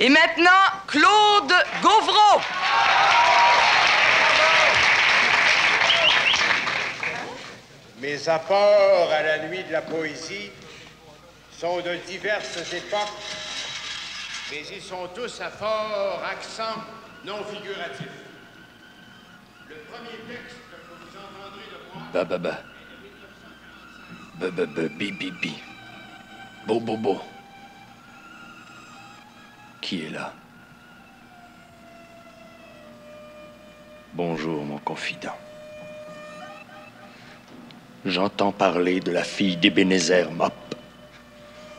Et maintenant, Claude Gauvreau. Mes apports à la nuit de la poésie sont de diverses époques, mais ils sont tous à fort accent non figuratif. Le premier texte que vous entendrez de moi... Bi. Bo. Qui est là? Bonjour, mon confident. J'entends parler de la fille d'Ebenezer Mop.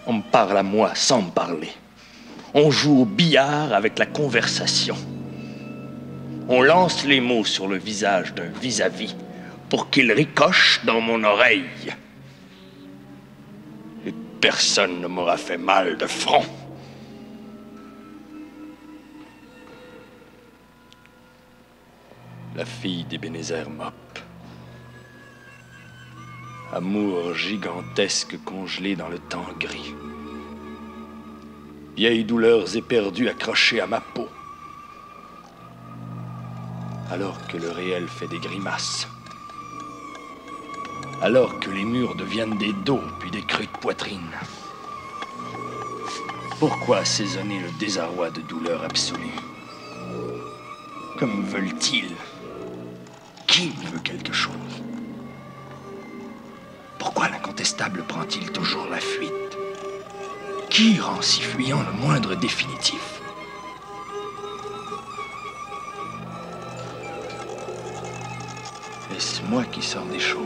On me parle à moi sans me parler. On joue au billard avec la conversation. On lance les mots sur le visage d'un vis-à-vis pour qu'ils ricochent dans mon oreille. Et personne ne m'aura fait mal de front. La fille d'Ebenezer Mop. Amour gigantesque congelé dans le temps gris. Vieilles douleurs éperdues accrochées à ma peau. Alors que le réel fait des grimaces. Alors que les murs deviennent des dos puis des crues de poitrine. Pourquoi assaisonner le désarroi de douleur absolue? Comme veulent-ils? Qui veut quelque chose? Pourquoi l'incontestable prend-il toujours la fuite? Qui rend si fuyant le moindre définitif? Est-ce moi qui sors des choses?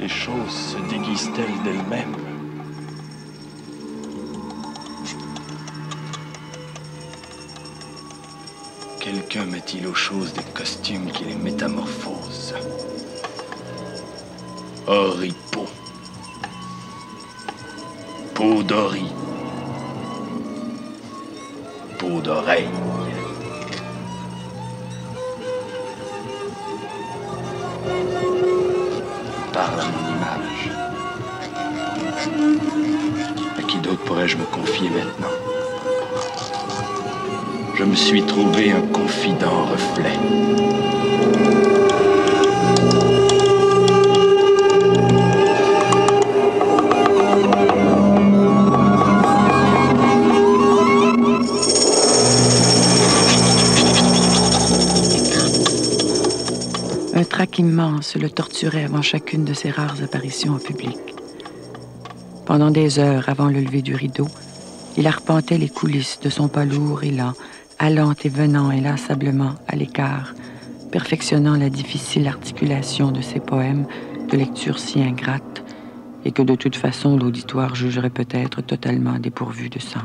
Les choses se déguisent-elles d'elles-mêmes? Quelqu'un met-il aux choses des costumes qui les métamorphosent? Oripeau. Peau d'ori. Peau d'oreille. Parle à mon image. À qui d'autre pourrais-je me confier maintenant? Je me suis trouvé un confident reflet. Un trac immense le torturait avant chacune de ses rares apparitions en public. Pendant des heures avant le lever du rideau, il arpentait les coulisses de son pas lourd et lent, allant et venant inlassablement à l'écart, perfectionnant la difficile articulation de ses poèmes de lecture si ingrate et que de toute façon l'auditoire jugerait peut-être totalement dépourvu de sens.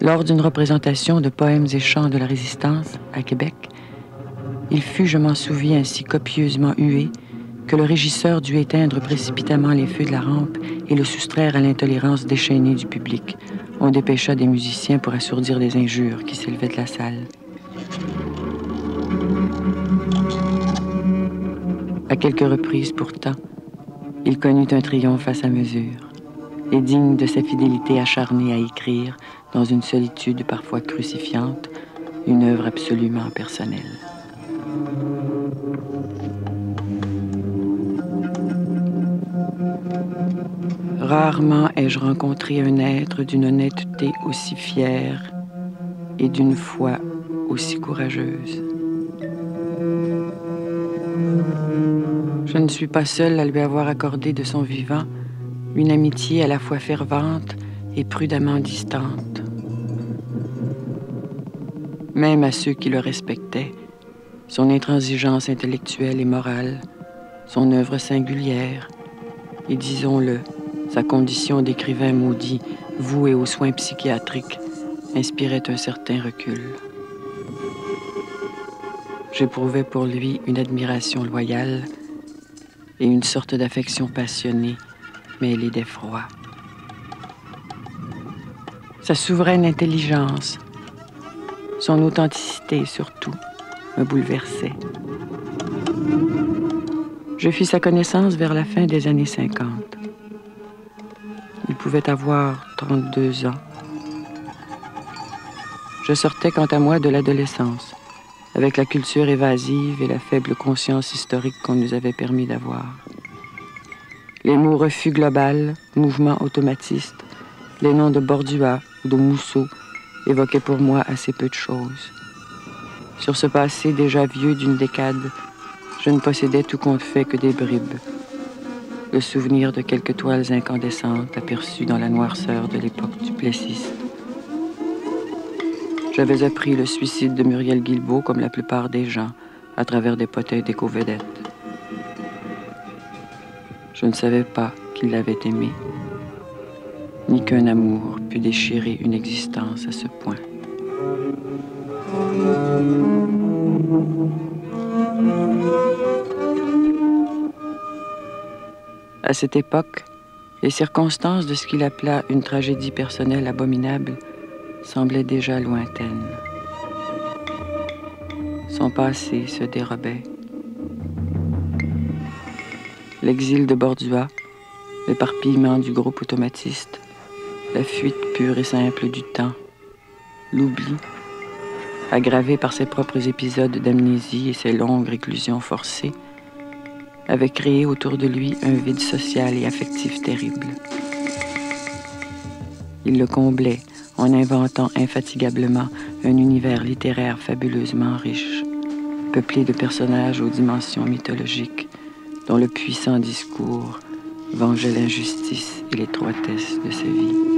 Lors d'une représentation de poèmes et chants de la Résistance à Québec, il fut, je m'en souviens, si copieusement hué que le régisseur dut éteindre précipitamment les feux de la rampe et le soustraire à l'intolérance déchaînée du public. On dépêcha des musiciens pour assourdir les injures qui s'élevaient de la salle. À quelques reprises, pourtant, il connut un triomphe à sa mesure, et digne de sa fidélité acharnée à écrire, dans une solitude parfois crucifiante, une œuvre absolument personnelle. Rarement ai-je rencontré un être d'une honnêteté aussi fière et d'une foi aussi courageuse. Je ne suis pas seule à lui avoir accordé de son vivant une amitié à la fois fervente et prudemment distante. Même à ceux qui le respectaient, son intransigeance intellectuelle et morale, son œuvre singulière, et disons-le, sa condition d'écrivain maudit, voué aux soins psychiatriques, inspirait un certain recul. J'éprouvais pour lui une admiration loyale et une sorte d'affection passionnée, mêlée d'effroi. Sa souveraine intelligence, son authenticité surtout, me bouleversait. Je fis sa connaissance vers la fin des années 50. Il pouvait avoir 32 ans. Je sortais quant à moi de l'adolescence, avec la culture évasive et la faible conscience historique qu'on nous avait permis d'avoir. Les mots refus global, mouvement automatiste, les noms de Bordua ou de Mousseau évoquaient pour moi assez peu de choses. Sur ce passé déjà vieux d'une décade, je ne possédais tout compte fait que des bribes. Le souvenir de quelques toiles incandescentes aperçues dans la noirceur de l'époque duplessiste. J'avais appris le suicide de Muriel Guilbeault comme la plupart des gens, à travers des potins d'éco-vedettes. Je ne savais pas qu'il l'avait aimée, ni qu'un amour pût déchirer une existence à ce point. À cette époque, les circonstances de ce qu'il appela une tragédie personnelle abominable semblaient déjà lointaines. Son passé se dérobait. L'exil de Bordua, l'éparpillement du groupe automatiste, la fuite pure et simple du temps, l'oubli, aggravé par ses propres épisodes d'amnésie et ses longues réclusions forcées, avait créé autour de lui un vide social et affectif terrible. Il le comblait en inventant infatigablement un univers littéraire fabuleusement riche, peuplé de personnages aux dimensions mythologiques, dont le puissant discours vengeait l'injustice et l'étroitesse de sa vie.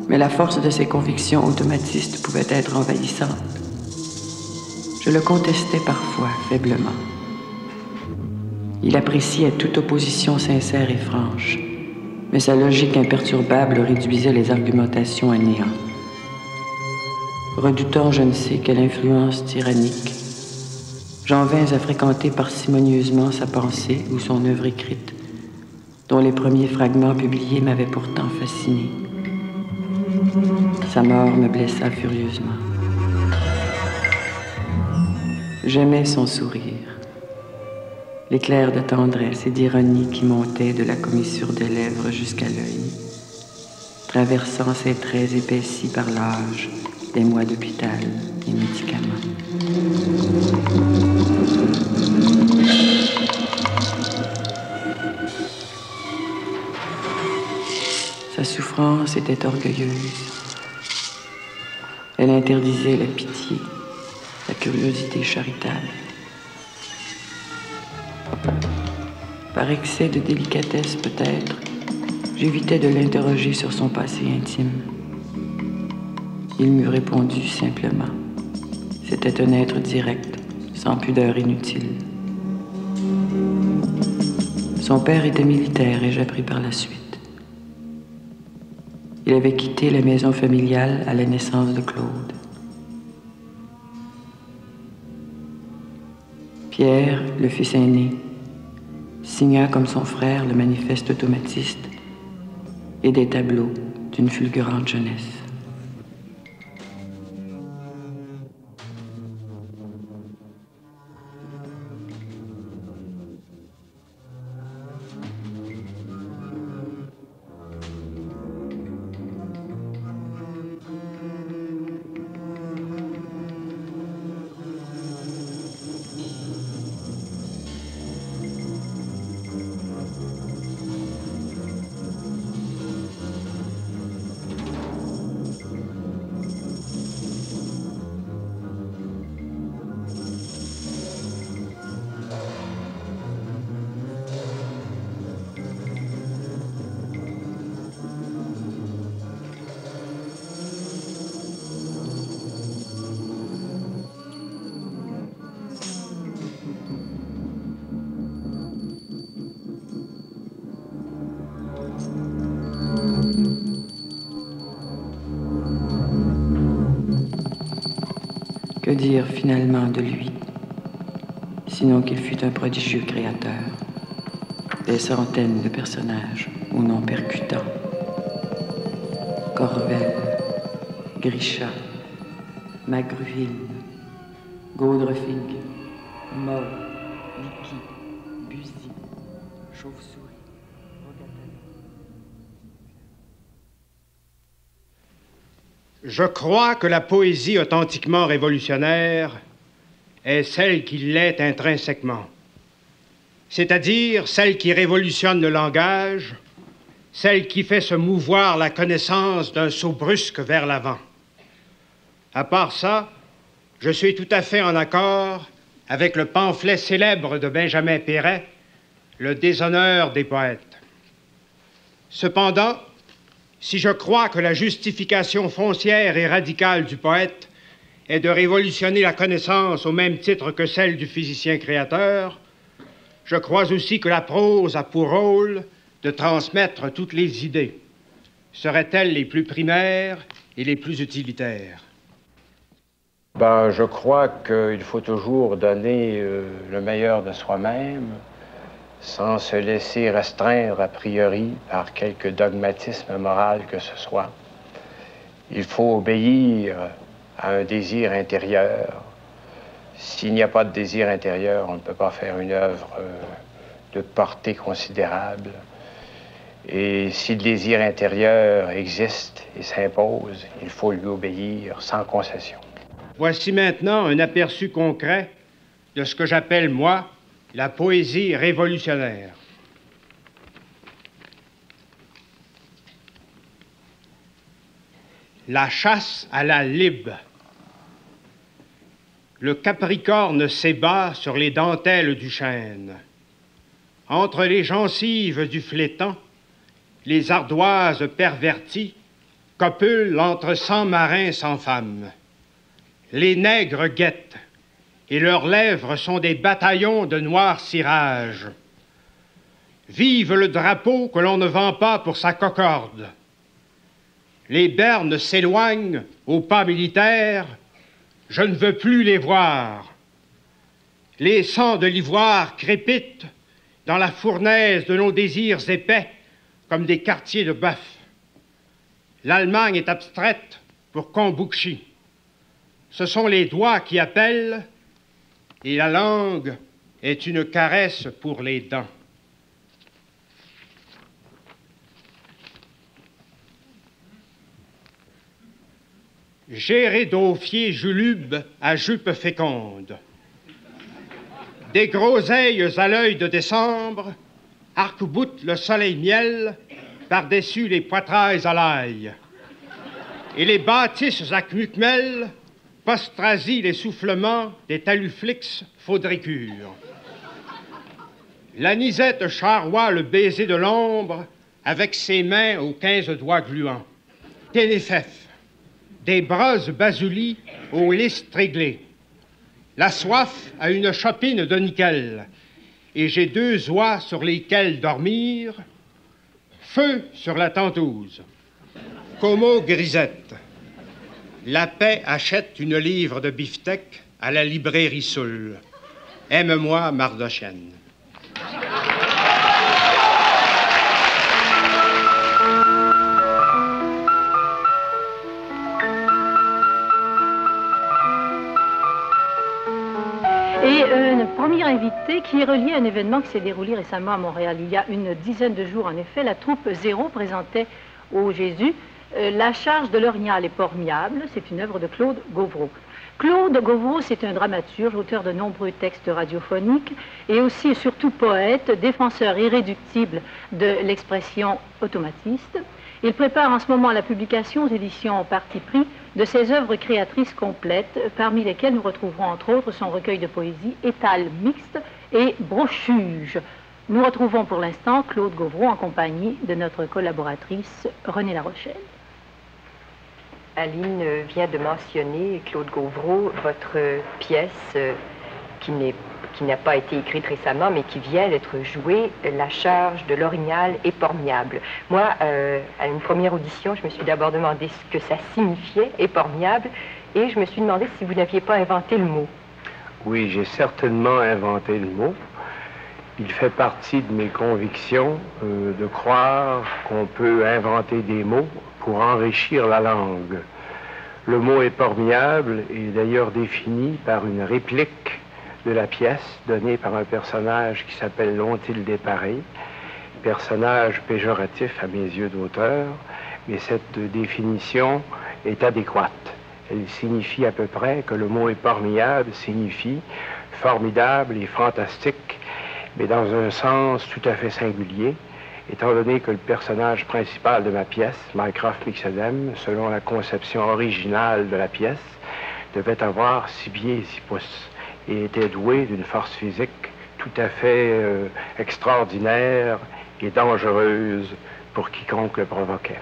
Mais la force de ses convictions automatistes pouvait être envahissante. Je le contestais parfois, faiblement. Il appréciait toute opposition sincère et franche, mais sa logique imperturbable réduisait les argumentations à néant. Redoutant je ne sais quelle influence tyrannique, j'en vins à fréquenter parcimonieusement sa pensée ou son œuvre écrite, dont les premiers fragments publiés m'avaient pourtant fasciné. Sa mort me blessa furieusement. J'aimais son sourire, l'éclair de tendresse et d'ironie qui montait de la commissure des lèvres jusqu'à l'œil, traversant ses traits épaissis par l'âge, les mois d'hôpital et médicaments. Sa souffrance était orgueilleuse. Elle interdisait la pitié, la curiosité charitable. Par excès de délicatesse peut-être, j'évitais de l'interroger sur son passé intime. Il m'eût répondu simplement. C'était un être direct, sans pudeur inutile. Son père était militaire et j'appris par la suite. Il avait quitté la maison familiale à la naissance de Claude. Pierre, le fils aîné, signa comme son frère le manifeste automatiste et des tableaux d'une fulgurante jeunesse. Que dire finalement de lui, sinon qu'il fut un prodigieux créateur, des centaines de personnages au nom percutant. Corvel, Grisha, Magruine, Gaudrefig, Moll, Licky, Buzy, Chauve-souris, Rogatana. Je crois que la poésie authentiquement révolutionnaire est celle qui l'est intrinsèquement, c'est-à-dire celle qui révolutionne le langage, celle qui fait se mouvoir la connaissance d'un saut brusque vers l'avant. À part ça, je suis tout à fait en accord avec le pamphlet célèbre de Benjamin Péret, Le déshonneur des poètes. Cependant, si je crois que la justification foncière et radicale du poète est de révolutionner la connaissance au même titre que celle du physicien créateur, je crois aussi que la prose a pour rôle de transmettre toutes les idées. Seraient-elles les plus primaires et les plus utilitaires? Je crois qu'il faut toujours donner le meilleur de soi-même sans se laisser restreindre a priori par quelque dogmatisme moral que ce soit. Il faut obéir à un désir intérieur. S'il n'y a pas de désir intérieur, on ne peut pas faire une œuvre de portée considérable. Et si le désir intérieur existe et s'impose, il faut lui obéir sans concession. Voici maintenant un aperçu concret de ce que j'appelle, moi, la poésie révolutionnaire. La chasse à la libe. Le capricorne s'ébat sur les dentelles du chêne. Entre les gencives du flétan, les ardoises perverties copulent entre 100 marins sans femme. Les nègres guettent, et leurs lèvres sont des bataillons de noirs cirage. Vive le drapeau que l'on ne vend pas pour sa coccorde. Les bernes s'éloignent au pas militaire, je ne veux plus les voir. Les sangs de l'ivoire crépitent dans la fournaise de nos désirs épais comme des quartiers de bœuf. L'Allemagne est abstraite pour Kombouchi. Ce sont les doigts qui appellent et la langue est une caresse pour les dents. Géré d'Ophier Julube à jupe féconde. Des groseilles à l'œil de décembre arc-boutent le soleil miel par-dessus les poitrails à l'ail. Et les bâtisses à Kmuckmel postrasient les soufflements des taluflix faudricure. L'anisette charroie le baiser de l'ombre avec ses mains aux 15 doigts gluants. Ténéfef, des brosses basulis aux lys tréglés. La soif a une chopine de nickel, et j'ai 2 oies sur lesquelles dormir. Feu sur la tentouse. Como grisette. La paix achète une livre de beefsteak à la librairie Soul. Aime-moi, Mardochène. Et un premier invité qui est relié à un événement qui s'est déroulé récemment à Montréal. Il y a une dizaine de jours, en effet, la troupe Zéro présentait au Jésus La charge de l'Orignal est formidable. C'est une œuvre de Claude Gauvreau. Claude Gauvreau, c'est un dramaturge, auteur de nombreux textes radiophoniques et aussi et surtout poète, défenseur irréductible de l'expression automatiste. Il prépare en ce moment la publication aux éditions Parti pris de ses œuvres créatrices complètes, parmi lesquelles nous retrouverons entre autres son recueil de poésie Étal mixte et Brochuge. Nous retrouvons pour l'instant Claude Gauvreau en compagnie de notre collaboratrice Renée Larochelle. Aline vient de mentionner, Claude Gauvreau, votre pièce qui n'a pas été écrite récemment, mais qui vient d'être jouée, La charge de l'Orignal est formidable. Moi, à une première audition, je me suis d'abord demandé ce que ça signifiait, épormiable, et je me suis demandé si vous n'aviez pas inventé le mot. Oui, j'ai certainement inventé le mot. Il fait partie de mes convictions de croire qu'on peut inventer des mots pour enrichir la langue. Le mot épargnable est d'ailleurs défini par une réplique de la pièce donnée par un personnage qui s'appelle L'ont-ils déparé, personnage péjoratif à mes yeux d'auteur, mais cette définition est adéquate. Elle signifie à peu près que le mot épargnable signifie formidable et fantastique, mais dans un sens tout à fait singulier, étant donné que le personnage principal de ma pièce, Mycroft Mixodem, selon la conception originale de la pièce, devait avoir 6 pieds et 6 pouces et était doué d'une force physique tout à fait extraordinaire et dangereuse pour quiconque le provoquait.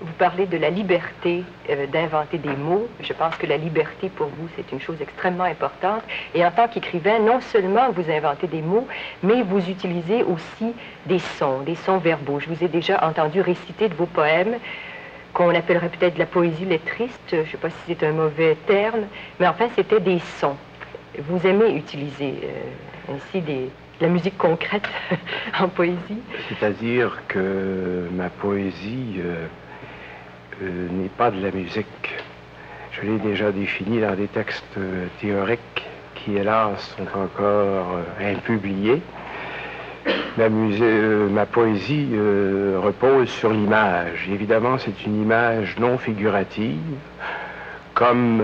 Vous parlez de la liberté d'inventer des mots. Je pense que la liberté, pour vous, c'est une chose extrêmement importante. Et en tant qu'écrivain, non seulement vous inventez des mots, mais vous utilisez aussi des sons verbaux. Je vous ai déjà entendu réciter de vos poèmes, qu'on appellerait peut-être de la poésie lettriste. Je ne sais pas si c'est un mauvais terme, mais enfin, c'était des sons. Vous aimez utiliser ainsi de la musique concrète en poésie? C'est-à-dire que ma poésie n'est pas de la musique. Je l'ai déjà défini dans des textes théoriques qui, hélas, sont encore impubliés. Ma poésie repose sur l'image. Évidemment, c'est une image non figurative. Comme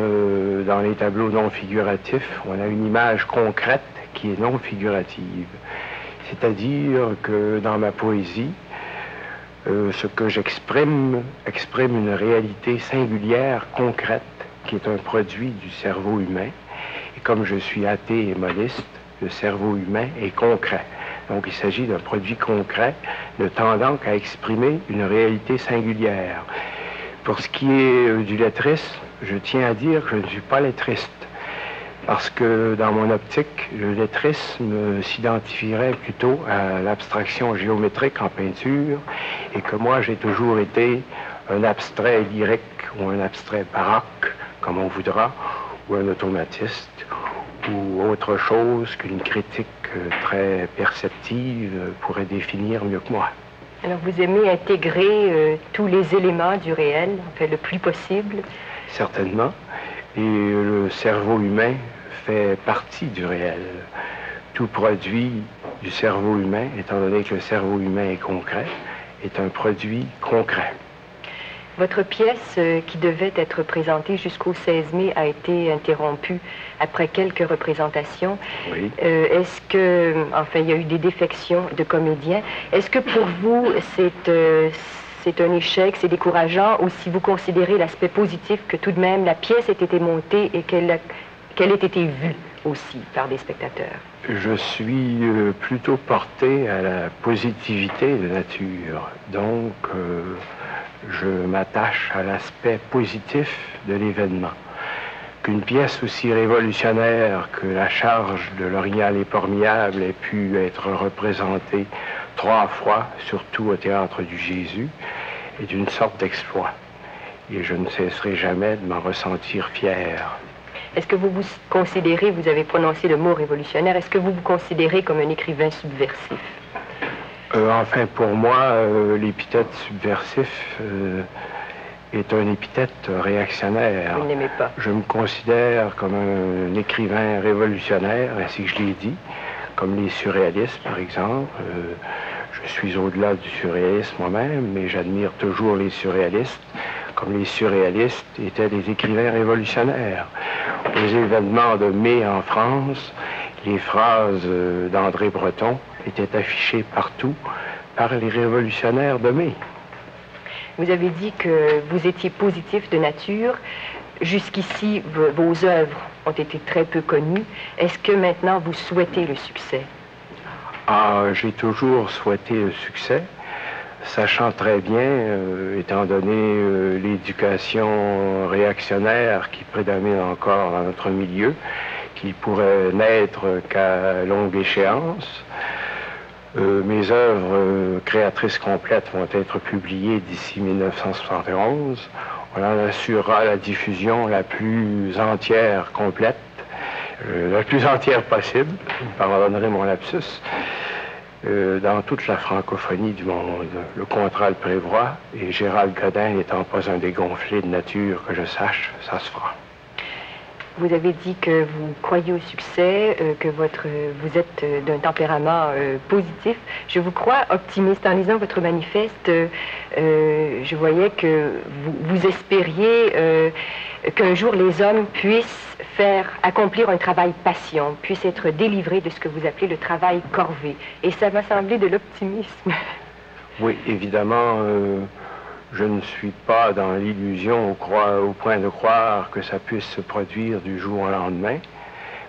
dans les tableaux non figuratifs, on a une image concrète qui est non figurative. C'est-à-dire que dans ma poésie, ce que j'exprime exprime une réalité singulière, concrète, qui est un produit du cerveau humain. Et comme je suis athée et modeste, le cerveau humain est concret. Donc il s'agit d'un produit concret ne tendant qu'à exprimer une réalité singulière. Pour ce qui est du lettrisme, je tiens à dire que je ne suis pas lettriste. Parce que dans mon optique, le lettrisme s'identifierait plutôt à l'abstraction géométrique en peinture et que moi j'ai toujours été un abstrait lyrique ou un abstrait baroque, comme on voudra, ou un automatiste, ou autre chose qu'une critique très perceptive pourrait définir mieux que moi. Alors vous aimez intégrer tous les éléments du réel, enfin le plus possible? Certainement. Et le cerveau humain fait partie du réel. Tout produit du cerveau humain, étant donné que le cerveau humain est concret, est un produit concret. Votre pièce, qui devait être présentée jusqu'au 16 mai, a été interrompue après quelques représentations. Oui. Est-ce que, enfin, il y a eu des défections de comédiens. Est-ce que pour vous, c'est un échec, c'est décourageant, ou si vous considérez l'aspect positif que tout de même la pièce ait été montée et qu'elle ait été vue aussi par des spectateurs? Je suis plutôt porté à la positivité de nature. Donc, je m'attache à l'aspect positif de l'événement. Qu'une pièce aussi révolutionnaire que La charge de l'Orignal épargnable ait pu être représentée 3 fois, surtout au Théâtre du Jésus, est une sorte d'exploit. Et je ne cesserai jamais de m'en ressentir fier. Est-ce que vous vous considérez, vous avez prononcé le mot révolutionnaire, est-ce que vous vous considérez comme un écrivain subversif? Enfin, pour moi, l'épithète subversif est un épithète réactionnaire. Vous ne l'aimez pas? Je me considère comme un écrivain révolutionnaire, ainsi que je l'ai dit, comme les surréalistes, par exemple. Je suis au-delà du surréalisme moi-même, mais j'admire toujours les surréalistes, comme les surréalistes étaient des écrivains révolutionnaires. Aux événements de mai en France, les phrases d'André Breton étaient affichées partout par les révolutionnaires de mai. Vous avez dit que vous étiez positif de nature. Jusqu'ici, vos œuvres ont été très peu connues. Est-ce que maintenant vous souhaitez le succès? J'ai toujours souhaité le succès, sachant très bien, étant donné l'éducation réactionnaire qui prédomine encore dans notre milieu, qu'il pourrait n'être qu'à longue échéance. Mes œuvres créatrices complètes vont être publiées d'ici 1971. On en assurera la diffusion la plus entière, complète, la plus entière possible, pardonnerez mon lapsus, dans toute la francophonie du monde. Le contrat le prévoit, et Gérald Godin n'étant pas un dégonflé de nature que je sache, ça se fera. Vous avez dit que vous croyez au succès, que vous êtes d'un tempérament positif. Je vous crois optimiste. En lisant votre manifeste, je voyais que vous espériez qu'un jour les hommes puissent accomplir un travail passion, puissent être délivrés de ce que vous appelez le travail corvée. Et ça m'a semblé de l'optimisme. Oui, évidemment, je ne suis pas dans l'illusion au point de croire que ça puisse se produire du jour au lendemain.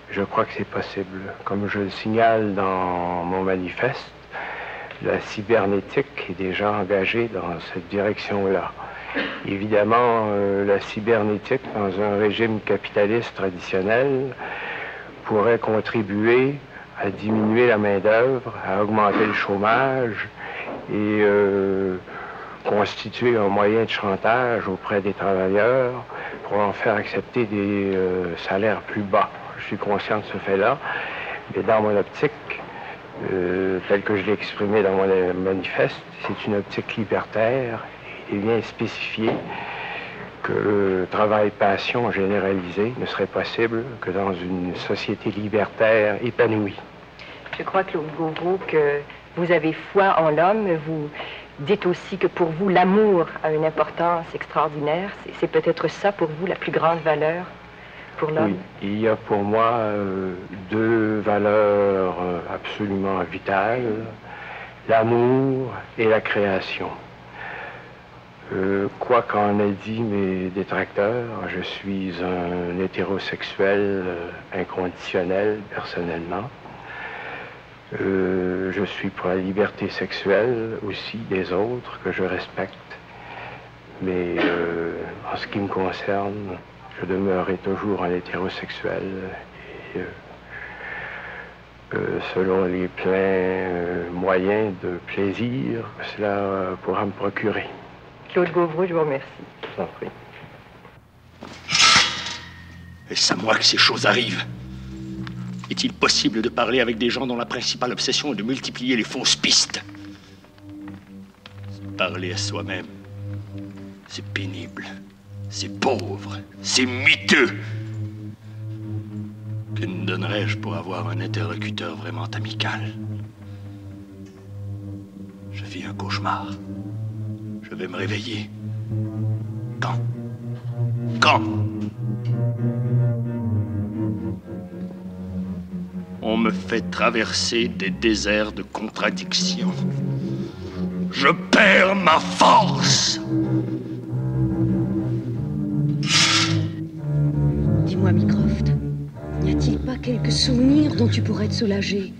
Je crois que c'est possible. Comme je le signale dans mon manifeste, la cybernétique est déjà engagée dans cette direction-là. Évidemment, la cybernétique, dans un régime capitaliste traditionnel, pourrait contribuer à diminuer la main-d'œuvre, à augmenter le chômage et constituer un moyen de chantage auprès des travailleurs pour en faire accepter des salaires plus bas. Je suis conscient de ce fait-là, mais dans mon optique, telle que je l'ai exprimée dans mon manifeste, c'est une optique libertaire. Il est bien spécifié que le travail-passion généralisé ne serait possible que dans une société libertaire épanouie. Je crois, Claude Gauvreau, que vous avez foi en l'homme. Vous dites aussi que pour vous, l'amour a une importance extraordinaire. C'est peut-être ça pour vous la plus grande valeur pour l'homme? Oui, il y a pour moi deux valeurs absolument vitales, l'amour et la création. Quoi qu'en aient dit mes détracteurs, je suis un hétérosexuel inconditionnel personnellement. Je suis pour la liberté sexuelle aussi des autres que je respecte. Mais en ce qui me concerne, je demeurerai toujours un hétérosexuel et selon les pleins moyens de plaisir que cela pourra me procurer. Claude Gauvreau, je vous remercie. Je vous en prie. Est-ce à moi que ces choses arrivent? Est-il possible de parler avec des gens dont la principale obsession est de multiplier les fausses pistes? Parler à soi-même, c'est pénible, c'est pauvre, c'est miteux. Que ne donnerais-je pour avoir un interlocuteur vraiment amical? Je vis un cauchemar. Je vais me réveiller. Quand? Quand? On me fait traverser des déserts de contradictions. Je perds ma force. Dis-moi, Mycroft, n'y a-t-il pas quelques souvenirs dont tu pourrais te soulager?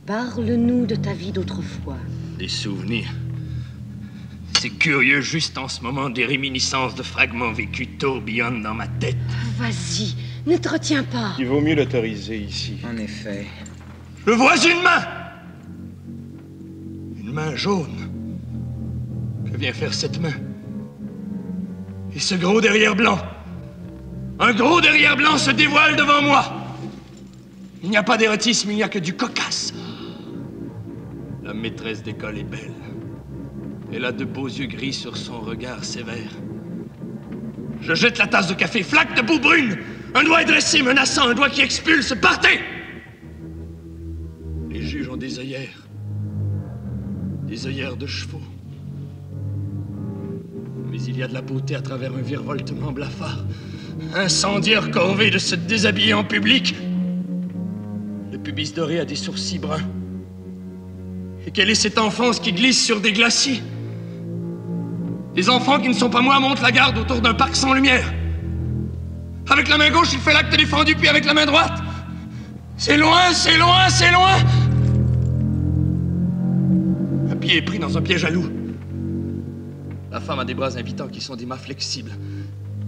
Parle-nous de ta vie d'autrefois. Des souvenirs? C'est curieux, juste en ce moment, des réminiscences de fragments vécus tourbillonnent dans ma tête. Vas-y, ne te retiens pas. Il vaut mieux l'autoriser ici. En effet. Je vois une main! Une main jaune. Que vient faire cette main? Et ce gros derrière blanc? Un gros derrière blanc se dévoile devant moi. Il n'y a pas d'érotisme, il n'y a que du cocasse. La maîtresse d'école est belle. Elle a de beaux yeux gris sur son regard sévère. Je jette la tasse de café, flaque de boue brune. Un doigt est dressé, menaçant, un doigt qui expulse. Partez! Les juges ont des œillères. Des œillères de chevaux. Mais il y a de la beauté à travers un virevoltement blafard. Incendiaire corvée de se déshabiller en public. Le pubis doré a des sourcils bruns. Et quelle est cette enfance qui glisse sur des glacis? Des enfants qui ne sont pas moi montent la garde autour d'un parc sans lumière. Avec la main gauche, il fait l'acte défendu, puis avec la main droite. C'est loin, c'est loin, c'est loin. Un pied est pris dans un piège à loup. La femme a des bras invitants qui sont des mâts flexibles,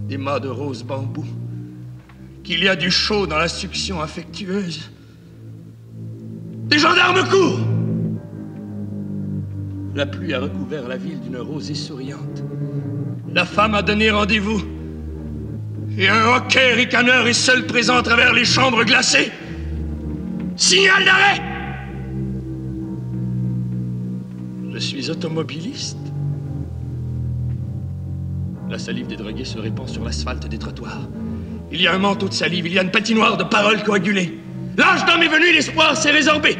des mâts de rose bambou. Qu'il y a du chaud dans la succion affectueuse. Des gendarmes courent. La pluie a recouvert la ville d'une rosée souriante. La femme a donné rendez-vous. Et un hoquet ricaneur est seul présent à travers les chambres glacées. Signal d'arrêt! Je suis automobiliste. La salive des drogués se répand sur l'asphalte des trottoirs. Il y a un manteau de salive, il y a une patinoire de paroles coagulées. L'âge d'homme est venu et l'espoir s'est résorbé.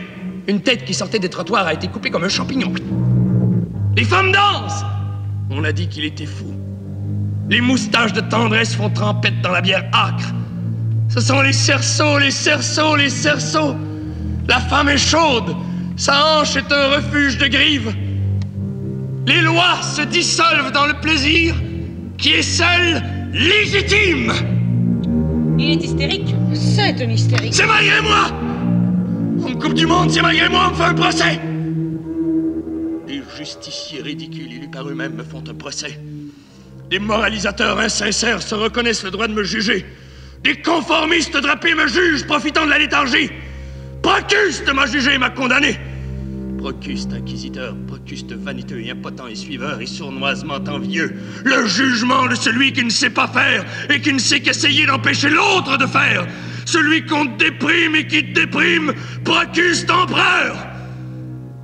Une tête qui sortait des trottoirs a été coupée comme un champignon. Les femmes dansent! On a dit qu'il était fou. Les moustaches de tendresse font trempette dans la bière âcre. Ce sont les cerceaux, les cerceaux, les cerceaux. La femme est chaude. Sa hanche est un refuge de grives. Les lois se dissolvent dans le plaisir qui est seul légitime. Il est hystérique. C'est un hystérique. C'est malgré moi! On me coupe du monde, c'est malgré moi, on me fait un procès! Des justiciers ridicules élus par eux-mêmes me font un procès. Des moralisateurs insincères se reconnaissent le droit de me juger. Des conformistes drapés me jugent, profitant de la léthargie. Procuste m'a jugé et m'a condamné. Procuste, inquisiteur, Procuste vaniteux et impotent et suiveur et sournoisement envieux. Le jugement de celui qui ne sait pas faire et qui ne sait qu'essayer d'empêcher l'autre de faire. Celui qu'on déprime et qui déprime, Procuste empereur.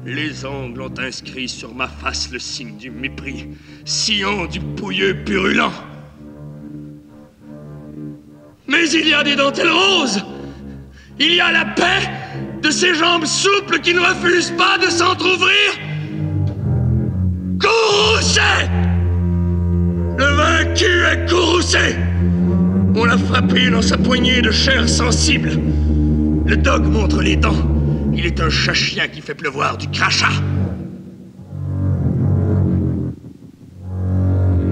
Les ongles ont inscrit sur ma face le signe du mépris, sillon du pouilleux purulent. Mais il y a des dentelles roses. Il y a la paix de ces jambes souples qui ne refusent pas de s'entr'ouvrir. Courroucé! Le vaincu est courroucé. On l'a frappé dans sa poignée de chair sensible. Le dog montre les dents. Il est un chat-chien qui fait pleuvoir du crachat.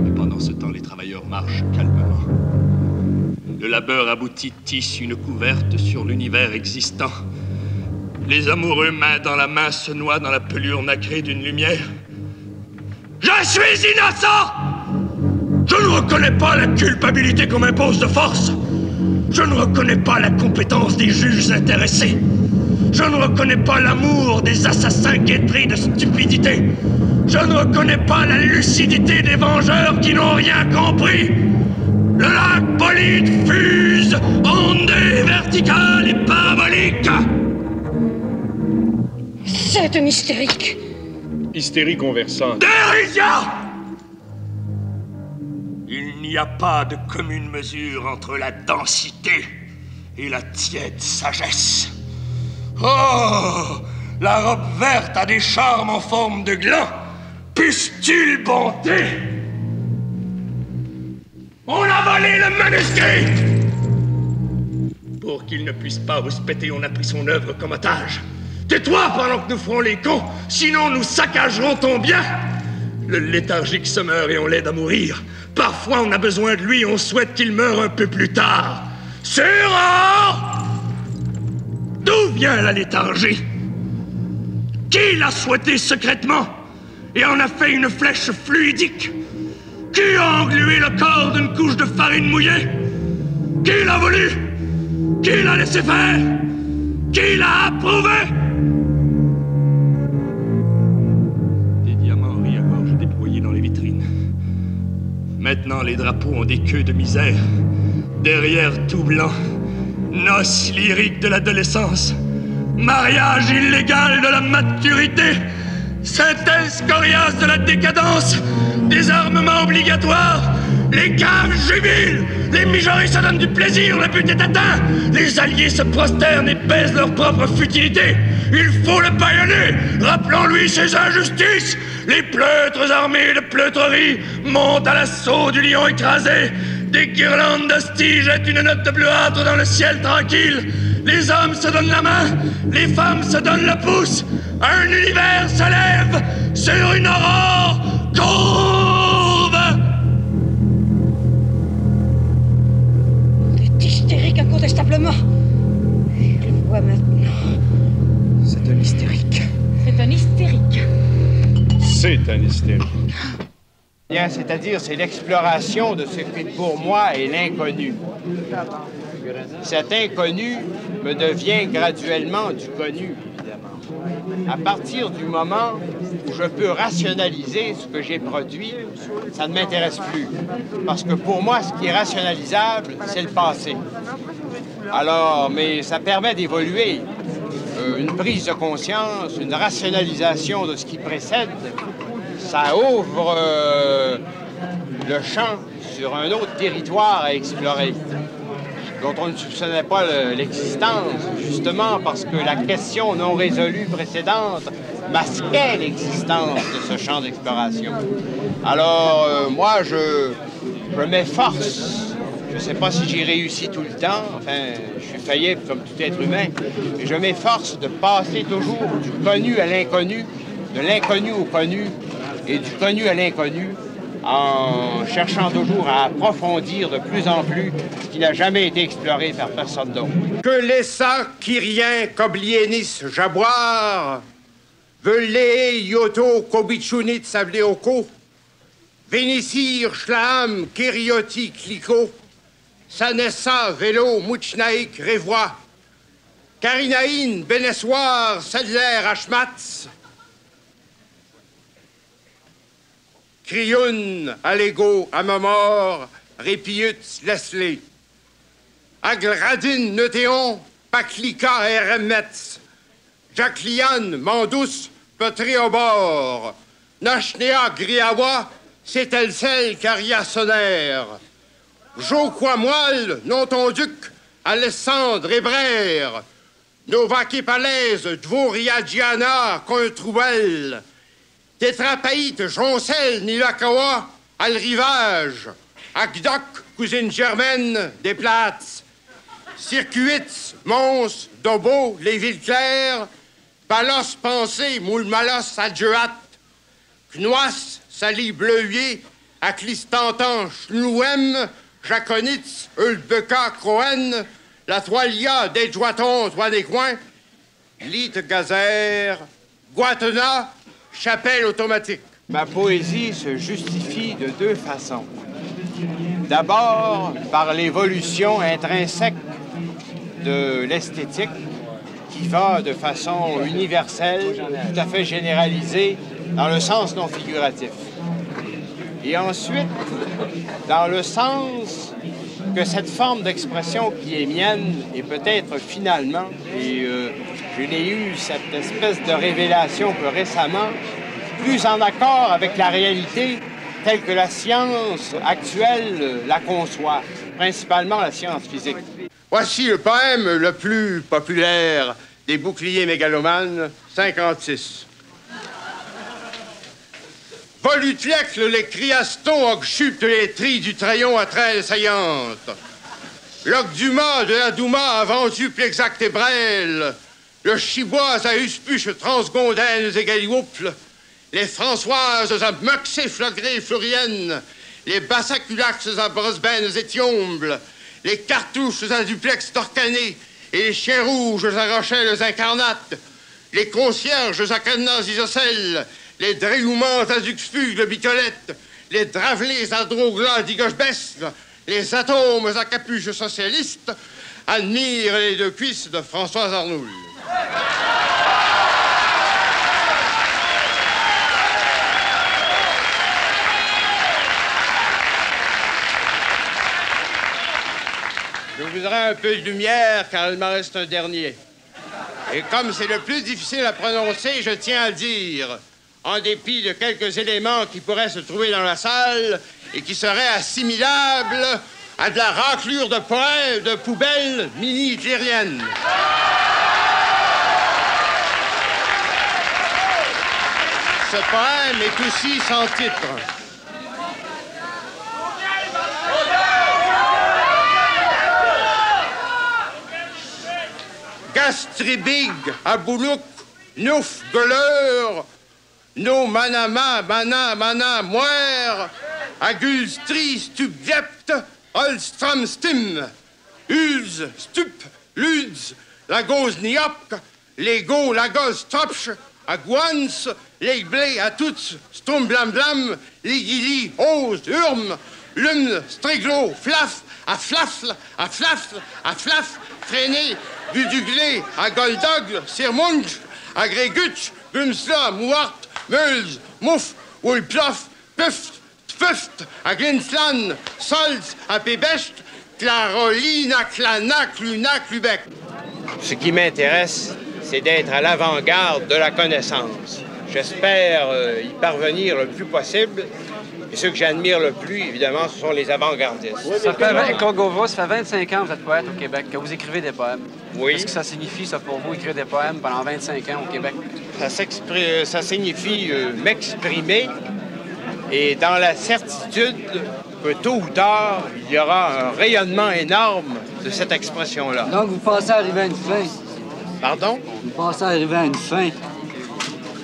Et pendant ce temps, les travailleurs marchent calmement. Le labeur abouti tisse une couverte sur l'univers existant. Les amoureux, main dans la main, se noient dans la pelure nacrée d'une lumière. Je suis innocent! Je ne reconnais pas la culpabilité qu'on m'impose de force. Je ne reconnais pas la compétence des juges intéressés. Je ne reconnais pas l'amour des assassins guettés de stupidité. Je ne reconnais pas la lucidité des vengeurs qui n'ont rien compris. Le lac Bolide fuse, ondée verticale et parabolique. C'est un hystérique. Hystérie conversante. Dérision! Il n'y a pas de commune mesure entre la densité et la tiède sagesse. Oh! La robe verte a des charmes en forme de gland. Pustule bonté! On a volé le manuscrit! Pour qu'il ne puisse pas rouspéter, on a pris son œuvre comme otage. Tais-toi pendant que nous ferons les cons, sinon nous saccagerons ton bien. Le léthargique se meurt et on l'aide à mourir. Parfois on a besoin de lui et on souhaite qu'il meure un peu plus tard. Sura! D'où vient la léthargie? Qui l'a souhaité secrètement et en a fait une flèche fluidique? Qui a englué le corps d'une couche de farine mouillée? Qui l'a voulu? Qui l'a laissé faire? Qui l'a approuvé? Des diamants ris à gorge déployés dans les vitrines. Maintenant, les drapeaux ont des queues de misère. Derrière tout blanc, noces lyriques de l'adolescence, mariage illégal de la maturité, synthèse coriace de la décadence, désarmement obligatoire, les caves jubilent, les mijaurés se donnent du plaisir, le but est atteint, les alliés se prosternent et baisent leur propre futilité. Il faut le bâillonner, rappelons-lui ses injustices. Les pleutres armés de pleutreries montent à l'assaut du lion écrasé. Des guirlandes d'hosties jettent une note de bleuâtre dans le ciel tranquille. Les hommes se donnent la main, les femmes se donnent le pouce. Un univers se lève sur une aurore courbe. On est hystérique incontestablement. Je le vois maintenant. C'est un hystérique. C'est un hystérique. C'est un hystérique. Bien, c'est-à-dire, c'est l'exploration de ce qui, pour moi, est l'inconnu. Cet inconnu me devient graduellement du connu, évidemment. À partir du moment où je peux rationaliser ce que j'ai produit, ça ne m'intéresse plus. Parce que pour moi, ce qui est rationalisable, c'est le passé. Alors, mais ça permet d'évoluer. Une prise de conscience, une rationalisation de ce qui précède, ça ouvre le champ sur un autre territoire à explorer, dont on ne soupçonnait pas l'existence, justement parce que la question non résolue précédente masquait l'existence de ce champ d'exploration. Alors, moi, je m'efforce. Je ne sais pas si j'y réussis tout le temps, enfin, je suis faillible comme tout être humain, mais je m'efforce de passer toujours du connu à l'inconnu, de l'inconnu au connu et du connu à l'inconnu, en cherchant toujours à approfondir de plus en plus ce qui n'a jamais été exploré par personne d'autre. Que laissa Kyrien Koblienis jaboire, velé Yoto Kobichunit Sableoko, Vénissir Shlaam Kérioti Kliko, Sanessa Vélo Mouchnaïk Révois, Karinaïn Benessoir Sedler Ashmatz, Krioun Alego Amamor Répiut Leslie, Aglradin Neutéon Paklika Eremetz, Jaclian Mandous Petréobor, Nachnea Griawa Cételcel Carriassonnaire, Joquamoil, non ton duc, Alessandre Hébrère, Novaki Palaise, Dvoriadjiana, Cointrouel, Tétrapaïte, Joncel, Nilakawa, Al-Rivage, Akdok, cousine germaine, des Plates, Circuits, Mons, Dobo, les villes claires, Palos, Pensée, Moulmalos, Adjuat, Knoas, Sali, Bleuier, Aclistantan, Schlouem, Jaconitz, Ulbeka, Croen, La Toilia, Desjoiton, Toinecoin, Lite Gazer, Guatena, Chapelle automatique. Ma poésie se justifie de deux façons. D'abord, par l'évolution intrinsèque de l'esthétique qui va de façon universelle, tout à fait généralisée, dans le sens non figuratif. Et ensuite, dans le sens que cette forme d'expression qui est mienne est peut-être finalement, et je n'ai eu cette espèce de révélation que récemment, plus en accord avec la réalité telle que la science actuelle la conçoit, principalement la science physique. Voici le poème le plus populaire des boucliers mégalomanes, 56. Volutlecle, les criastons, ogchupent les trilles du trayon à traîne saillante. L'Ogduma de la Douma aventuple exact et brêle. Le Chibois à Uspuche transgondaines et galiouple. Les Françoises à Moxé, Flogré, Florienne. Les Bassaculax à Brosbeines et Thiombles. Les Cartouches à Duplex d'Orcané. Et les Chiens rouges à Rochelles incarnates. Les Concierges à Cadenas isocèles. Les Dréloumans à Zuxpug, le Bicolette, les Dravelés à Drogla, d'Igochbesque, les Atomes à Capuche socialiste, admirent les deux cuisses de Françoise Arnoul. Je voudrais un peu de lumière, car il m'en reste un dernier. Et comme c'est le plus difficile à prononcer, je tiens à le dire. En dépit de quelques éléments qui pourraient se trouver dans la salle et qui seraient assimilables à de la raclure de poubelles mini-hitlériennes. Ce poème est aussi sans titre. Gastribig, Aboulouk, Nouf, Goleur, No manama, mana, moire, agulstri, stupgept, olstram, stim, ulz, stup, luds, lagos, niop, lego, lagos, tropch, aguans, legblé, à toutes, stum, blam, blam, ligili, ose, urm, lum, stréglo, flaf, à flafle, à flafle, à flaf, freiné, buduglé, à goldogle, sirmunge, Agrégutsch, Gumsla, Mouart, Meuls, Mouf, Ulplof, Puft, Pfuft, à Glinsland, Solz, à Pébecht, Clarolina, Clanac, Lunac, Lubec. Ce qui m'intéresse, c'est d'être à l'avant-garde de la connaissance. J'espère y parvenir le plus possible. Et ceux que j'admire le plus, évidemment, ce sont les avant-gardistes. Oui, ça fait, Claude Gauvreau, ça fait 25 ans que vous êtes poète au Québec, que vous écrivez des poèmes. Oui. Qu'est-ce que ça signifie, ça, pour vous, écrire des poèmes pendant 25 ans au Québec? Ça signifie m'exprimer et dans la certitude que tôt ou tard, il y aura un rayonnement énorme de cette expression-là. Donc, vous pensez arriver à une fin? Pardon? Vous pensez arriver à une fin?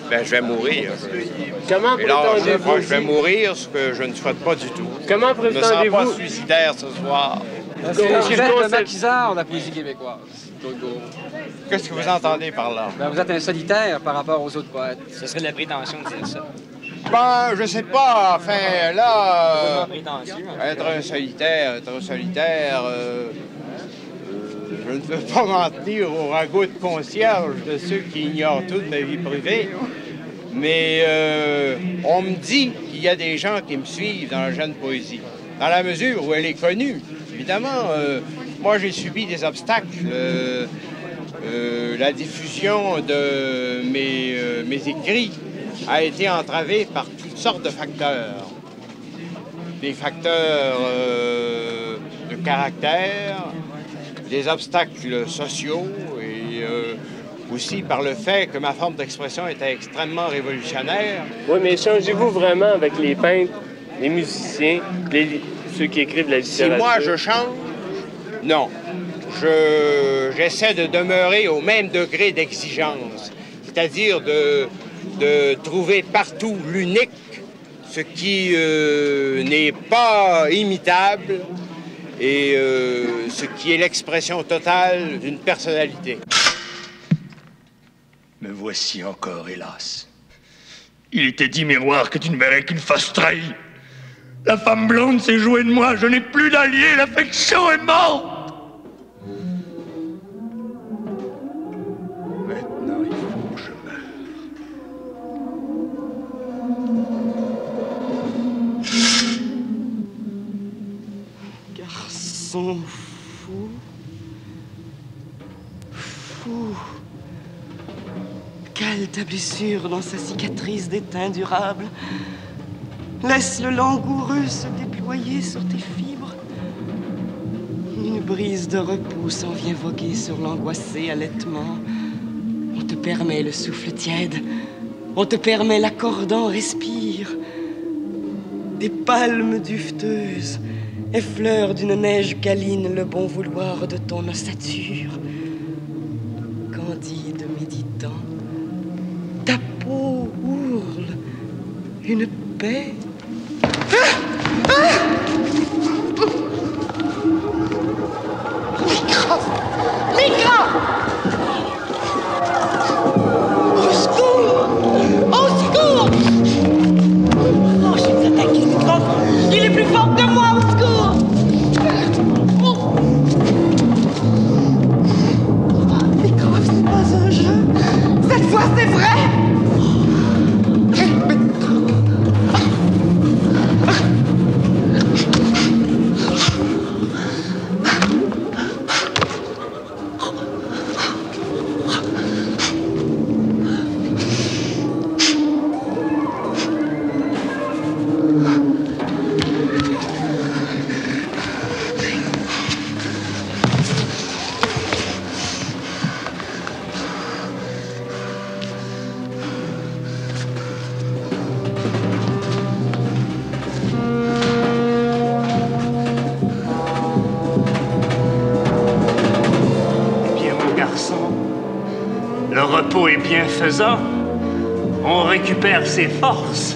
Ben, je vais mourir. Comment prétendez-vous? Je vais mourir, ce que je ne souhaite pas du tout. Comment prétendez-vous? Je me sens pas suicidaire ce soir. C'est le maquisard de la poésie québécoise. Qu'est-ce que vous entendez par là? Ben, vous êtes un solitaire par rapport aux autres poètes. Ce serait de la prétention de dire ça. Ben, je sais pas. Enfin, là, être un solitaire, je ne veux pas m'en tenir au ragot de concierge de ceux qui ignorent tout de ma vie privée. Mais on me dit qu'il y a des gens qui me suivent dans la jeune poésie, dans la mesure où elle est connue. Évidemment, moi, j'ai subi des obstacles. La diffusion de mes écrits a été entravée par toutes sortes de facteurs. Des facteurs de caractère, des obstacles sociaux et aussi par le fait que ma forme d'expression était extrêmement révolutionnaire. Oui, mais changez-vous vraiment avec les peintres, les musiciens, ceux qui écrivent la littérature? Si moi, je change, non. J'essaie de demeurer au même degré d'exigence, c'est-à-dire de trouver partout l'unique, ce qui n'est pas imitable et ce qui est l'expression totale d'une personnalité. Me voici encore, hélas. Il était dit, miroir, que tu ne verrais qu'une face trahie. La femme blonde s'est jouée de moi, je n'ai plus d'allié, l'affection est morte. Maintenant, il faut que je meure. Garçon fou. Fou. Cale ta blessure dans sa cicatrice d'étain durable. Laisse le langoureux se déployer sur tes fibres. Une brise de repos s'en vient voguer sur l'angoissé allaitement. On te permet le souffle tiède. On te permet l'accordant respire. Des palmes duveteuses effleurent d'une neige câline le bon vouloir de ton ossature. Candide méditant, ta peau ourle une paix. Micra! Au secours! Au secours! Oh, je vais attaquer Microf! Il est plus fort que moi, au secours! Microf, c'est pas un jeu. Cette fois, c'est vrai! Le repos est bienfaisant. On récupère ses forces.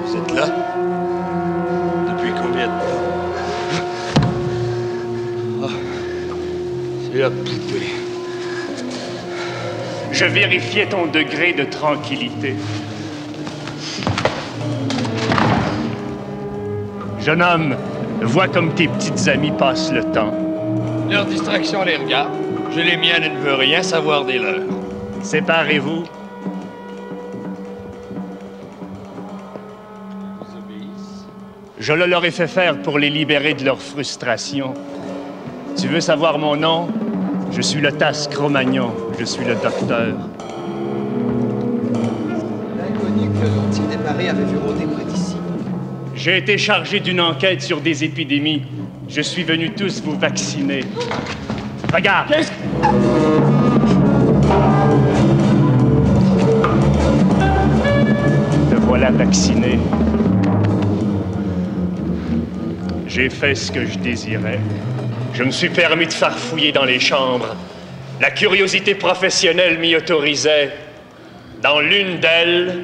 Vous êtes là? Depuis combien de temps? Oh, c'est la poupée. Je vérifiais ton degré de tranquillité. Jeune homme, vois comme tes petites amies passent le temps. Leur distraction les regarde. Je les miennes et ne veux rien savoir des leurs. Séparez-vous. Je le leur ai fait faire pour les libérer de leur frustration. Tu veux savoir mon nom? Je suis le Tasse Cro-Magnon. Je suis le docteur. L'inconnu que l'ont-ils déparé avait vu rôder près d'ici. J'ai été chargé d'une enquête sur des épidémies. Je suis venu tous vous vacciner. Regarde! Te voilà vacciné. J'ai fait ce que je désirais. Je me suis permis de farfouiller dans les chambres. La curiosité professionnelle m'y autorisait. Dans l'une d'elles,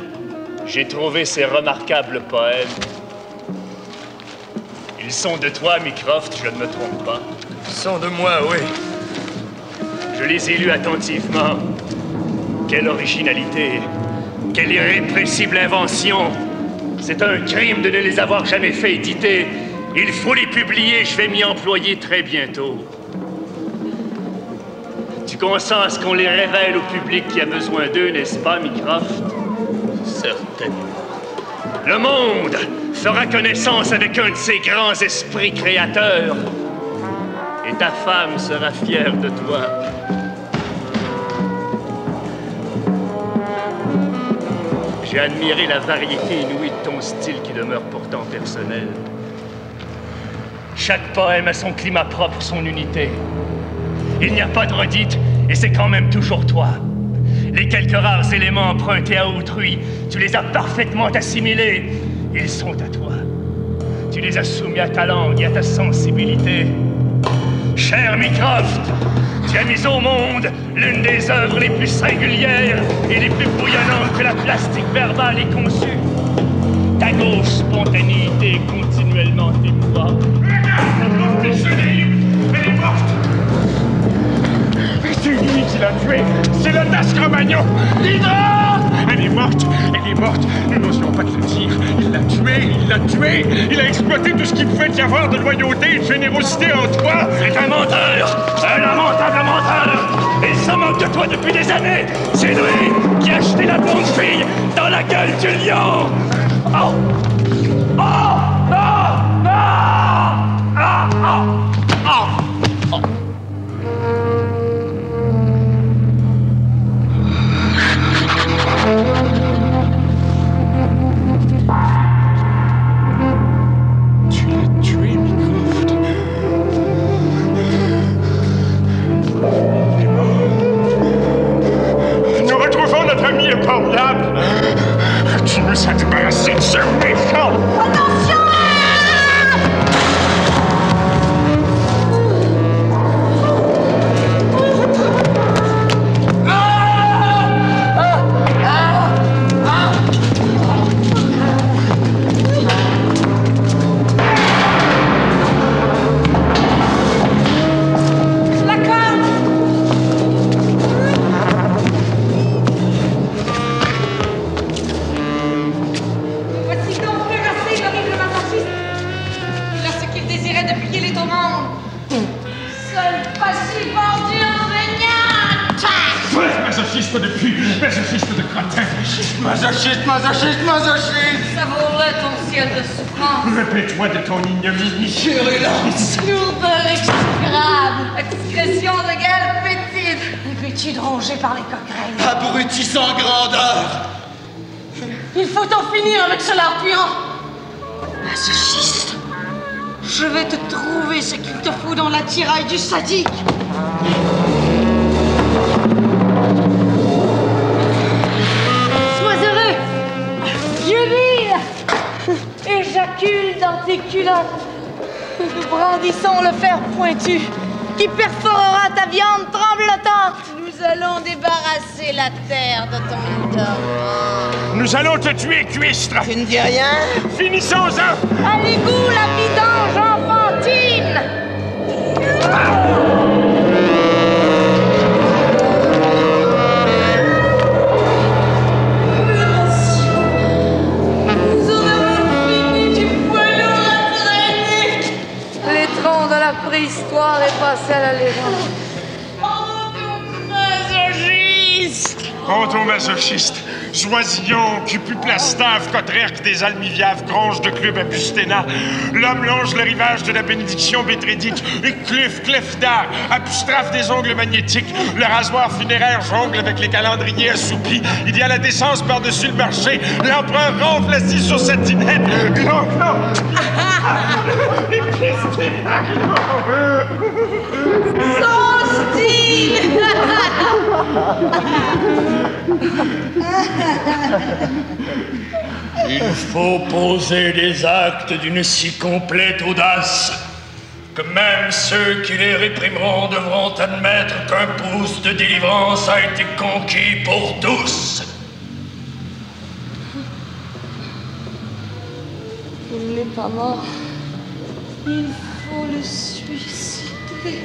j'ai trouvé ces remarquables poèmes. Ils sont de toi, Mycroft, je ne me trompe pas. Ils sont de moi, oui. Je les ai lus attentivement. Quelle originalité! Quelle irrépressible invention! C'est un crime de ne les avoir jamais fait éditer. Il faut les publier, je vais m'y employer très bientôt. Tu consens à ce qu'on les révèle au public qui a besoin d'eux, n'est-ce pas, Mycroft? Certainement. Le monde fera connaissance avec un de ces grands esprits créateurs. Et ta femme sera fière de toi. J'ai admiré la variété inouïe de ton style qui demeure pourtant personnel. Chaque poème a son climat propre, son unité. Il n'y a pas de redite, et c'est quand même toujours toi. Les quelques rares éléments empruntés à autrui, tu les as parfaitement assimilés. Ils sont à toi. Tu les as soumis à ta langue et à ta sensibilité. Cher Mycroft, tu as mis au monde l'une des œuvres les plus singulières et les plus bouillonnantes que la plastique verbale ait conçue. Ta gauche spontanéité est continuellement émouvante. Elle est morte! C'est lui qui l'a tué! C'est le Tasse Cro-Magnon! Hydra! Elle est morte! Elle est morte! Nous n'osions pas te le dire. Il l'a tué! Il l'a tué! Il a exploité tout ce qu'il pouvait y avoir de loyauté et de générosité en toi! C'est un menteur! Un lamentable menteur! Il se moque de toi depuis des années! C'est lui qui a acheté la bonne fille dans la gueule du lion! Oh! Oh! Oh! Oh! Ah! Oh! Oh! Oh! Tu l'as tué, Mycroft. Il est mort. Nous retrouvons notre ami épouvantable. Tu nous as débarrassé de ce méchant. Attention! Masochiste de cretin! Masochiste! Ça vaudrait ton ciel de souffrance! Répète-moi de ton ignominie! Virulence! Lourdeur exécrable! Excrétion de gueule fétide! Inquiétude rongée par les coquerelles! Abrutissant grandeur! Il faut en finir avec ce lard puant! Masochiste! Je vais te trouver ce qu'il te faut dans l'attirail du sadique! Éjacule dans tes culottes. Nous brandissons le fer pointu qui perforera ta viande tremblotante. Nous allons débarrasser la terre de ton idole. Nous allons te tuer, cuistre! Tu ne dis rien? Finissons-en! À l'égout, la vidange enfantine! L'histoire est passée à la Contomasochistes, Joisillon, Cupuplastave, Cotrerque, des Almiviaves, Grange de Club à Busténa, l'homme longe le rivage de la bénédiction bétrédique, et Clefdar, apustrophe des ongles magnétiques, le rasoir funéraire jongle avec les calendriers assoupis, il y a la décence par-dessus le marché, l'empereur ronfle assis sur sa dinette, Son style. Il faut poser des actes d'une si complète audace que même ceux qui les réprimeront devront admettre qu'un pouce de délivrance a été conquis pour tous. Il n'est pas mort. Il faut le suicider.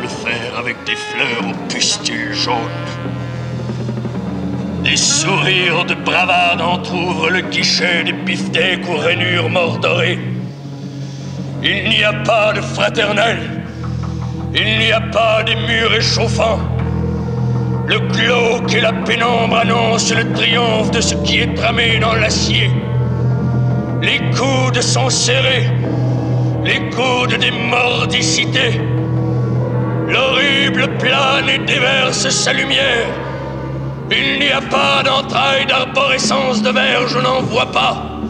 Le fer avec des fleurs aux pustules jaunes. Des sourires de bravade entr'ouvrent le guichet des beefsteaks aux rainures mordorées. Il n'y a pas de fraternel. Il n'y a pas des murs échauffants. Le glauque et la pénombre annoncent le triomphe de ce qui est tramé dans l'acier. Les coudes sont serrés, les coudes des mordicités. L'horrible plane et déverse sa lumière. Il n'y a pas d'entrailles d'arborescence de verre, je n'en vois pas.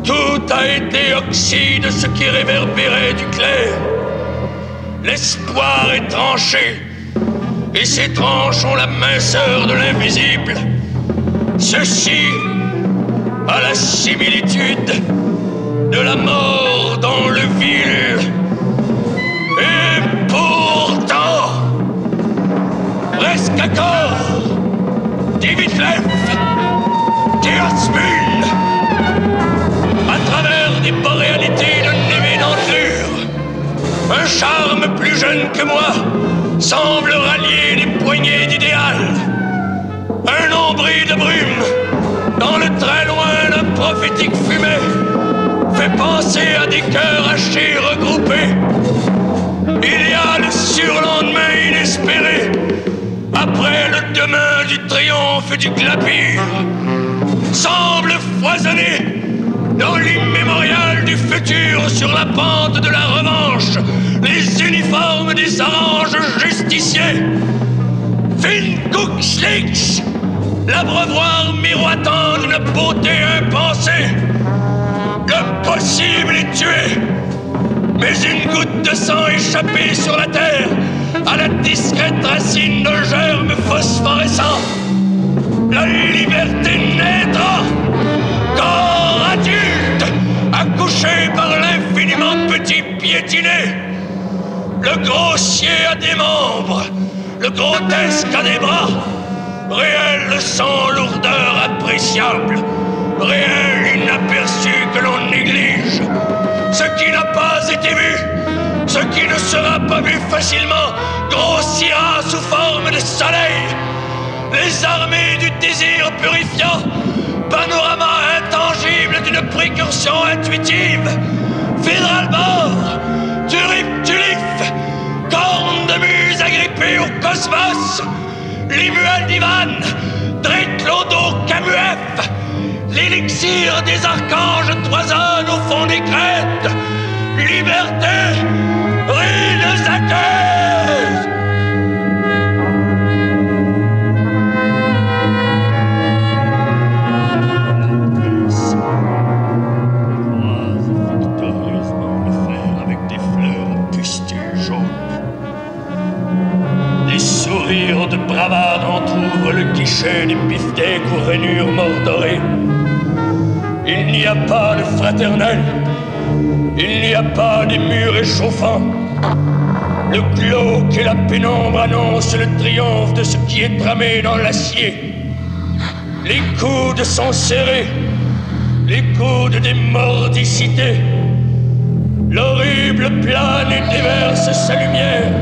Tout a été oxyde de ce qui réverbérait du clair. L'espoir est tranché, et ces tranches ont la minceur de l'invisible. Ceci a la similitude de la mort dans le vil. Et pourtant, presque accord, Divitlef, Théosmule, à travers des boréalités de névé d'entlure, un charme plus jeune que moi semble rallier les poignées d'idéal. Un nombril de brume, dans le très loin d'un prophétique fumet, fait penser à des cœurs hachés regroupés. Il y a le surlendemain inespéré, après le demain du triomphe et du clapir, semble foisonner dans l'immémorial du futur sur la pente de la revanche, les uniformes des oranges justiciers. Finkuxlix, l'abreuvoir miroitant d'une beauté impensée. Le possible est tué, mais une goutte de sang échappée sur la terre à la discrète racine d'un germe phosphorescent. La liberté naîtra, corps adulte, accouché par l'infiniment petit piétiné. Le grossier a des membres, le grotesque a des bras, réel sans lourdeur appréciable, réel inaperçu que l'on néglige. Ce qui n'a pas été vu, ce qui ne sera pas vu facilement, grossira sous forme de soleil. Les armées du désir purifiant, panorama intangible d'une précursion intuitive. Fidralbor, Tulip, corne de muse agrippée au cosmos. Limuel d'Ivan, Dréclodo Camuef, l'élixir des archanges toisonne au fond des crêtes. Liberté, ruine aqueuse. Victorieusement le fer avec des fleurs aux pustules jaunes. Des sourires de bravade entr'ouvrent le guichet des beefsteaks aux rainures mordorées. Il n'y a pas de fraternel. Il n'y a pas des murs échauffants. Le glauque et la pénombre annoncent le triomphe de ce qui est tramé dans l'acier. Les coudes sont serrés, les coudes des mordicités. L'horrible plane et déverse sa lumière.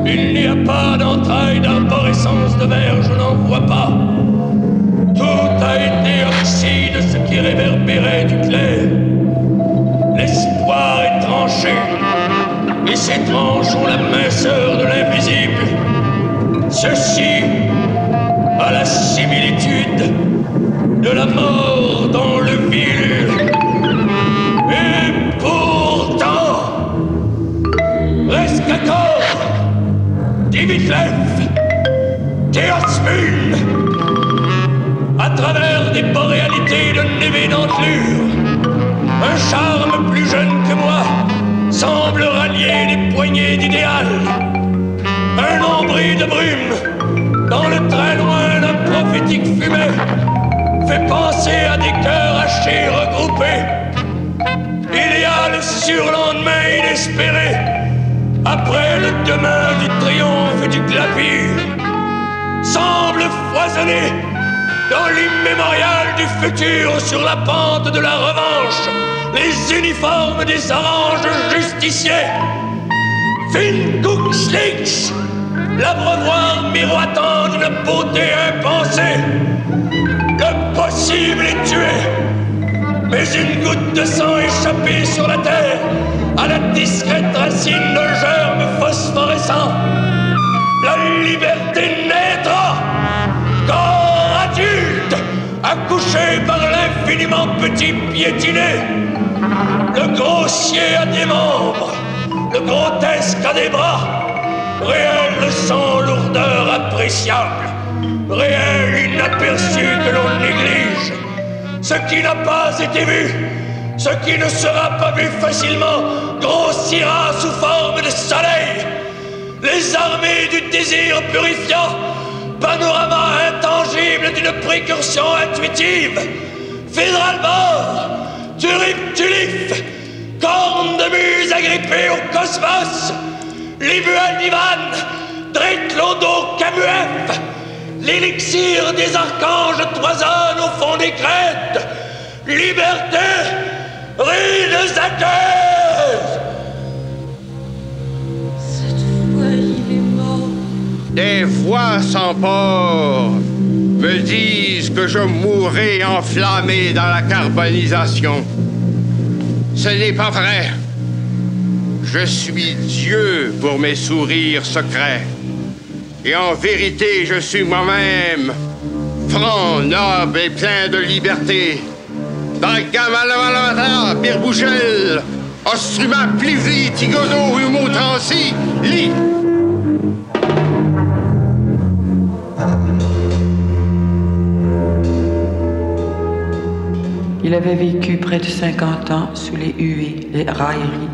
Il n'y a pas d'entrailles d'arborescence de verre, je n'en vois pas. Tout a été oxy de ce qui réverbérait du clair. L'espoir est tranché, et ces tranches ont la minceur de l'invisible. Ceci a la similitude de la mort dans le vil. Et pourtant, Rescacor, Dimitlev, Théosmule, à travers des boréalités de névé d'entelure, un charme plus jeune que moi semble rallier les poignées d'idéal. Un ombris de brume dans le très loin d'un prophétique fumet fait penser à des cœurs hachés regroupés. Il y a le surlendemain inespéré, après le demain du triomphe et du clapir, semble foisonner dans l'immémorial du futur sur la pente de la revanche, les uniformes des oranges justiciers. Finkuxlix, l'abreuvoir miroitant d'une beauté impensée. Le possible est tué, mais une goutte de sang échappée sur la terre à la discrète racine de germes phosphorescents. La liberté naîtra, corps adulte, accouché par l'infiniment petit piétiné. Le grossier a des membres, le grotesque a des bras, réel sans lourdeur appréciable, réel inaperçu que l'on néglige. Ce qui n'a pas été vu, ce qui ne sera pas vu facilement, grossira sous forme de soleil. Les armées du désir purifiant, panorama intangible d'une précursion intuitive. Fédralbor, Turip-Tulif, corne de muse agrippée au cosmos, Libual-Nivan, Dretlodo-Camuef, l'élixir des archanges toisonne au fond des crêtes. Liberté, rides aqueuses. Cette fois, il est mort. Des voix sans port me disent que je mourrai enflammé dans la carbonisation. Ce n'est pas vrai. Je suis Dieu pour mes sourires secrets. Et en vérité, je suis moi-même, franc, noble et plein de liberté. Dans Gamalamalamata, Birbougel, Ostruma, Plivli, Tigono, Humo, Transi, Li. Il avait vécu près de 50 ans sous les huées, les railleries,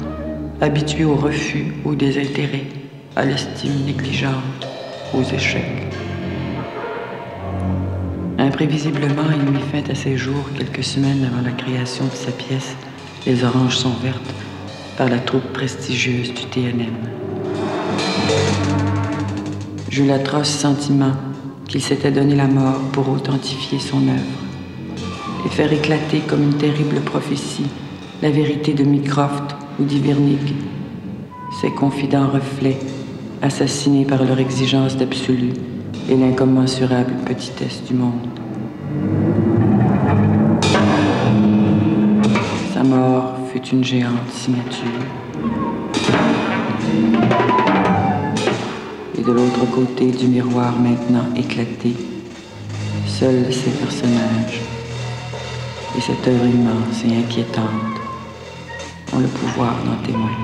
habitué au refus, au désintérêt, à l'estime négligente, aux échecs. Imprévisiblement, il mit fin à ses jours quelques semaines avant la création de sa pièce « Les oranges sont vertes » par la troupe prestigieuse du TNM. J'eus l'atroce sentiment qu'il s'était donné la mort pour authentifier son œuvre et faire éclater comme une terrible prophétie la vérité de Mycroft ou d'Ivernig, ses confidents reflets assassinés par leur exigence d'absolu et l'incommensurable petitesse du monde. Sa mort fut une géante signature. Et de l'autre côté du miroir maintenant éclaté, seuls ces personnages et cette œuvre immense et inquiétante ont le pouvoir d'en témoigner.